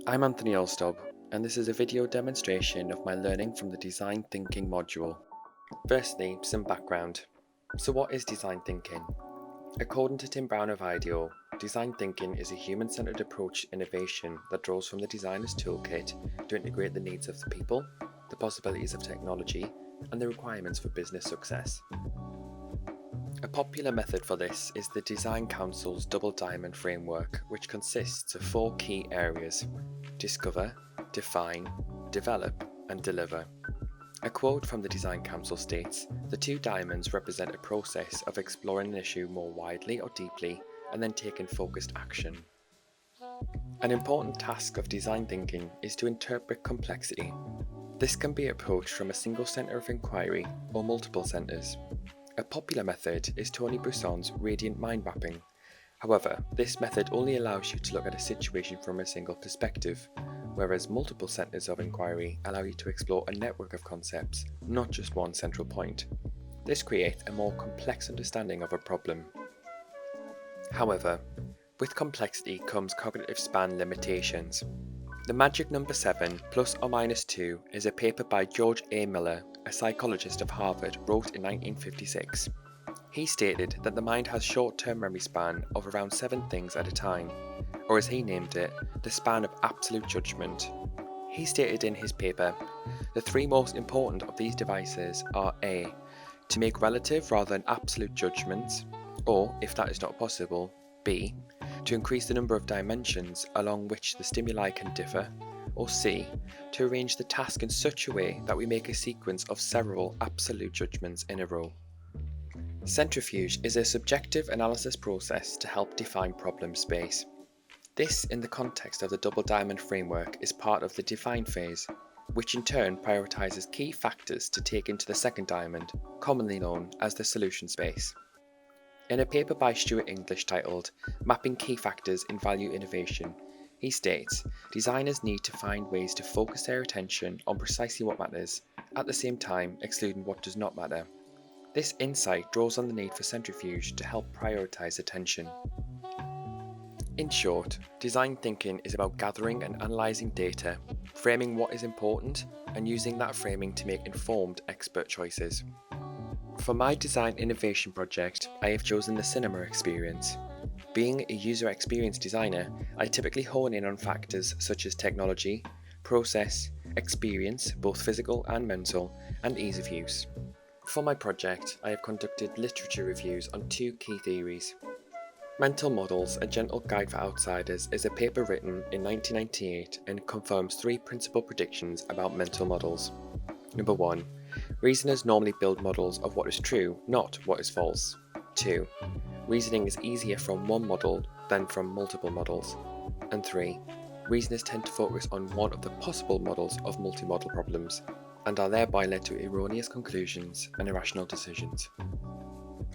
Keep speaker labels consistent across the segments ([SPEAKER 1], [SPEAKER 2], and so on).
[SPEAKER 1] I'm Anthony Elstob, and this is a video demonstration of my learning from the Design Thinking module. Firstly, some background. So what is design thinking? According to Tim Brown of IDEO, design thinking is a human-centered approach to innovation that draws from the designer's toolkit to integrate the needs of the people, the possibilities of technology, and the requirements for business success. A popular method for this is the Design Council's Double Diamond Framework, which consists of 4 key areas: discover, define, develop, and deliver. A quote from the Design Council states, "The 2 diamonds represent a process of exploring an issue more widely or deeply, and then taking focused action." An important task of design thinking is to interpret complexity. This can be approached from a single centre of inquiry or multiple centres. A popular method is Tony Busson's radiant mind mapping. However, this method only allows you to look at a situation from a single perspective, whereas multiple centres of inquiry allow you to explore a network of concepts, not just one central point. This creates a more complex understanding of a problem. However, with complexity comes cognitive span limitations. The magic number 7 ± 2 is a paper by George A. Miller, a psychologist of Harvard, wrote in 1956. He stated that the mind has short-term memory span of around 7 things at a time, or as he named it, the span of absolute judgment. He stated in his paper, the 3 most important of these devices are A, to make relative rather than absolute judgments, or, if that is not possible, B, to increase the number of dimensions along which the stimuli can differ, or C, to arrange the task in such a way that we make a sequence of several absolute judgments in a row. Centrifuge is a subjective analysis process to help define problem space. This, in the context of the Double Diamond Framework, is part of the define phase, which in turn prioritizes key factors to take into the second diamond, commonly known as the solution space. In a paper by Stuart English titled Mapping Key Factors in Value Innovation, he states, designers need to find ways to focus their attention on precisely what matters, at the same time excluding what does not matter. This insight draws on the need for centrifuge to help prioritize attention. In short, design thinking is about gathering and analysing data, framing what is important, and using that framing to make informed expert choices. For my design innovation project, I have chosen the cinema experience. Being a user experience designer, I typically hone in on factors such as technology, process, experience, both physical and mental, and ease of use. For my project, I have conducted literature reviews on 2 key theories. Mental Models, A Gentle Guide for Outsiders is a paper written in 1998 and confirms 3 principal predictions about mental models. Number 1. Reasoners normally build models of what is true, not what is false. 2. Reasoning is easier from one model than from multiple models. And 3. Reasoners tend to focus on one of the possible models of multi-model problems, and are thereby led to erroneous conclusions and irrational decisions.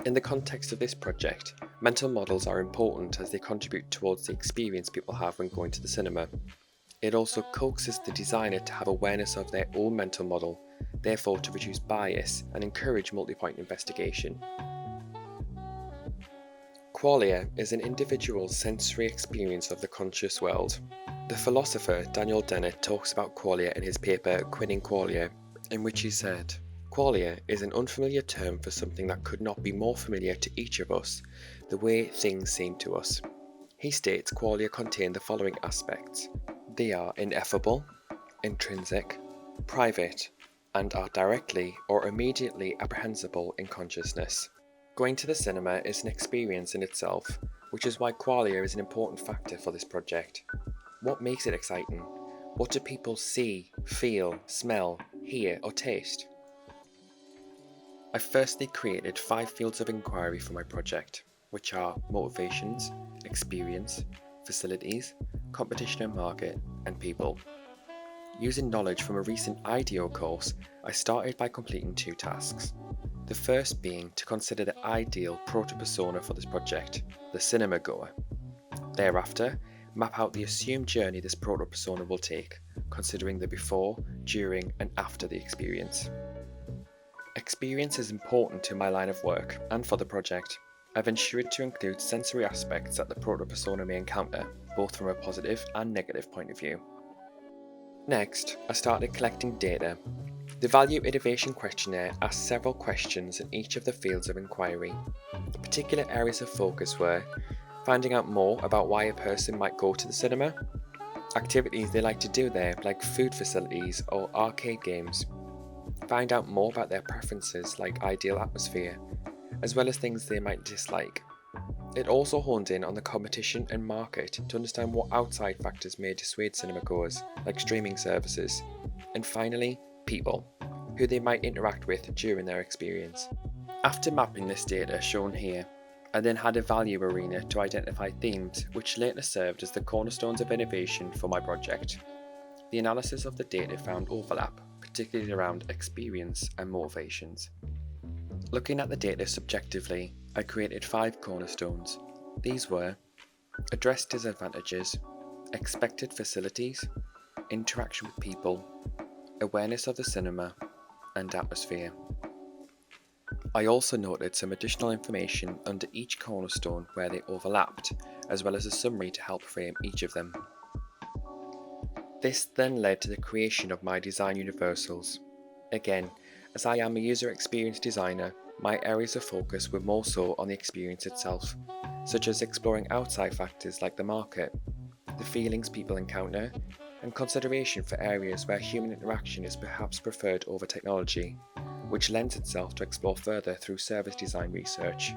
[SPEAKER 1] In the context of this project, mental models are important as they contribute towards the experience people have when going to the cinema. It also coaxes the designer to have awareness of their own mental model, therefore to reduce bias and encourage multi-point investigation. Qualia is an individual's sensory experience of the conscious world. The philosopher Daniel Dennett talks about qualia in his paper Quinning Qualia, in which he said, "Qualia is an unfamiliar term for something that could not be more familiar to each of us, the way things seem to us." He states qualia contain the following aspects. They are ineffable, intrinsic, private, and are directly or immediately apprehensible in consciousness. Going to the cinema is an experience in itself, which is why qualia is an important factor for this project. What makes it exciting? What do people see, feel, smell, hear, or taste? I firstly created 5 fields of inquiry for my project, which are motivations, experience, facilities, competition and market, and people. Using knowledge from a recent IDEO course, I started by completing 2 tasks. The first being to consider the ideal proto-persona for this project, the cinema goer. Thereafter, map out the assumed journey this proto-persona will take, considering the before, during, and after the experience. Experience is important to my line of work and for the project. I've ensured to include sensory aspects that the proto-persona may encounter, both from a positive and negative point of view. Next, I started collecting data. The Value Innovation Questionnaire asked several questions in each of the fields of inquiry. Particular areas of focus were finding out more about why a person might go to the cinema, activities they like to do there like food facilities or arcade games, find out more about their preferences like ideal atmosphere, as well as things they might dislike. It also honed in on the competition and market to understand what outside factors may dissuade cinema goers, like streaming services, and finally, people, who they might interact with during their experience. After mapping this data shown here, I then had a value arena to identify themes which later served as the cornerstones of innovation for my project. The analysis of the data found overlap, particularly around experience and motivations. Looking at the data subjectively, I created 5 cornerstones. These were address disadvantages, expected facilities, interaction with people, awareness of the cinema, and atmosphere. I also noted some additional information under each cornerstone where they overlapped, as well as a summary to help frame each of them. This then led to the creation of my design universals. Again, as I am a user experience designer, my areas of focus were more so on the experience itself, such as exploring outside factors like the market, the feelings people encounter, and consideration for areas where human interaction is perhaps preferred over technology, which lends itself to explore further through service design research.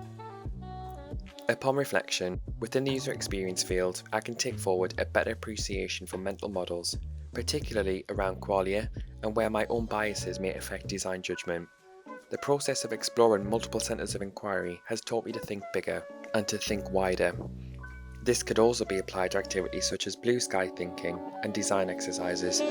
[SPEAKER 1] Upon reflection, within the user experience field, I can take forward a better appreciation for mental models, particularly around Qualia and where my own biases may affect design judgment. The process of exploring multiple centres of inquiry has taught me to think bigger and to think wider. This could also be applied to activities such as blue sky thinking and design exercises.